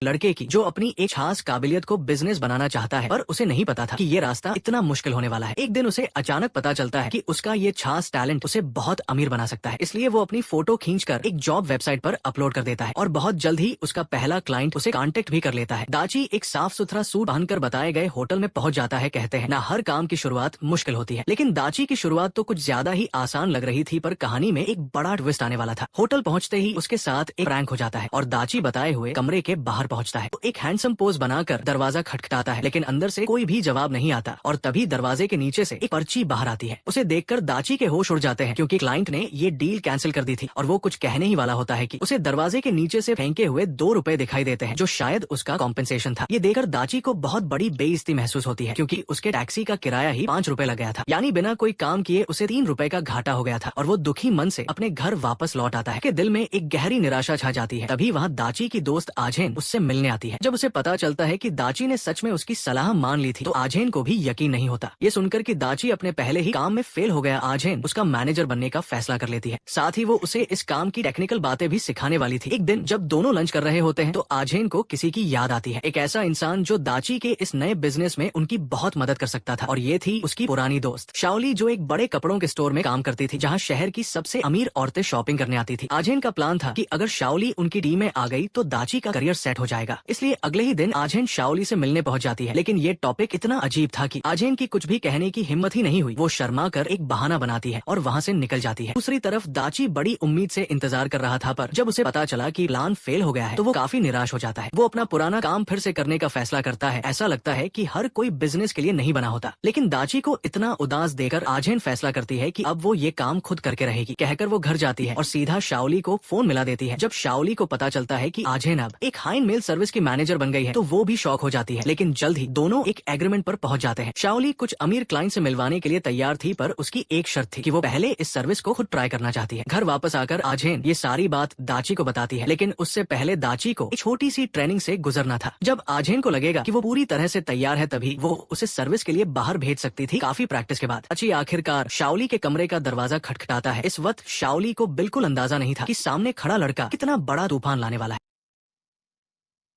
लड़के की, जो अपनी एक खास काबिलियत को बिजनेस बनाना चाहता है, पर उसे नहीं पता था कि ये रास्ता इतना मुश्किल होने वाला है। एक दिन उसे अचानक पता चलता है कि उसका ये खास टैलेंट उसे बहुत अमीर बना सकता है। इसलिए वो अपनी फोटो खींचकर एक जॉब वेबसाइट पर अपलोड कर देता है और बहुत जल्द ही उसका पहला क्लाइंट उसे कांटेक्ट भी कर लेता है। दाची एक साफ सुथरा सूट पहनकर बताए गए होटल में पहुंच जाता है। कहते हैं ना, हर काम की शुरुआत मुश्किल होती है, लेकिन दाची की शुरुआत तो कुछ ज्यादा ही आसान लग रही थी, पर कहानी में एक बड़ा ट्विस्ट आने वाला था। होटल पहुंचते ही उसके साथ एक प्रैंक हो जाता है और दाची बताए हुए कमरे के बाहर पहुंचता है। एक हैंडसम पोज बनाकर दरवाजा खटखटाता है, लेकिन अंदर से कोई भी जवाब नहीं आता और तभी दरवाजे के नीचे से एक पर्ची बाहर आती है। उसे देखकर दाची के होश उड़ जाते हैं, क्योंकि क्लाइंट ने ये डील कैंसिल कर दी थी और वो कुछ कहने ही वाला होता है कि उसे दरवाजे के नीचे से फेंके हुए 2 रुपए दिखाई देते हैं, जो शायद उसका कॉम्पेंसेशन था। ये देखकर दाची को बहुत बड़ी बेइज्जती महसूस होती है, क्योंकि उसके टैक्सी का किराया ही 5 रुपए लग गया था। यानी बिना कोई काम किए उसे 3 रुपए का घाटा हो गया था और वो दुखी मन से अपने घर वापस लौट आता है कि दिल में एक गहरी निराशा छा जाती है। तभी वहाँ दाची की दोस्त आजेन उससे मिलने आती है। जब उसे पता चलता है कि दाची ने सच में उसकी सलाह मान ली थी, तो आजेन को भी यकीन नहीं होता। ये सुनकर कि दाची अपने पहले ही काम में फेल हो गया, आजेन उसका मैनेजर बनने का फैसला कर लेती है। साथ ही वो उसे इस काम की टेक्निकल बातें भी सिखाने वाली थी। एक दिन जब दोनों लंच कर रहे होते हैं, तो आजेन को किसी की याद आती है, एक ऐसा इंसान जो दाची के इस नए बिजनेस में उनकी बहुत मदद कर सकता था, और ये थी उसकी पुरानी दोस्त शाओली, जो एक बड़े कपड़ों के स्टोर में काम करती थी, जहाँ शहर की सबसे अमीर औरतें शॉपिंग करने आती थी। आजेन का प्लान था कि अगर शाओली उनकी टीम में आ गई तो दाची का करियर सेट हो जाएगा। इसलिए अगले ही दिन आजेन शाओली से मिलने पहुंच जाती है, लेकिन ये टॉपिक इतना अजीब था कि आजेन की कुछ भी कहने की हिम्मत ही नहीं हुई। वो शर्मा कर एक बहाना बनाती है और वहाँ से निकल जाती है। दूसरी तरफ दाची बड़ी उम्मीद से इंतजार कर रहा था, पर जब उसे पता चला कि प्लान फेल हो गया है, तो वो काफी निराश हो जाता है। वो अपना पुराना काम फिर से करने का फैसला करता है। ऐसा लगता है कि हर कोई बिजनेस के लिए नहीं बना होता, लेकिन दाची को इतना उदास देकर आजेन फैसला करती है कि अब वो ये काम खुद करके रहेगी। कहकर वो घर जाती है और सीधा शाओली को फोन मिला देती है। जब शाओली को पता चलता है कि आजेन अब एक हाइन मेल सर्विस की मैनेजर बन गई है, तो वो भी शॉक हो जाती है। लेकिन जल्द ही दोनों एक एग्रीमेंट पर पहुंच जाते हैं। शाओली कुछ अमीर क्लाइंट से मिलवाने के लिए तैयार थी, पर उसकी एक शर्त थी कि वो पहले इस सर्विस को खुद ट्राई करना चाहती है। घर वापस आकर आजेन ये सारी बात दाची को बताती है, लेकिन उससे पहले दाची को एक छोटी सी ट्रेनिंग से गुजरना था। जब आजेन को लगेगा कि वो पूरी तरह से तैयार है, तभी वो उसे सर्विस के लिए बाहर भेज सकती थी। काफी प्रैक्टिस के बाद आखिरकार शाओली के कमरे का दरवाजा खटखटाता है। इस वक्त शाओली को बिल्कुल अंदाजा नहीं था कि सामने खड़ा लड़का कितना बड़ा तूफान लाने वाला है।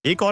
एक और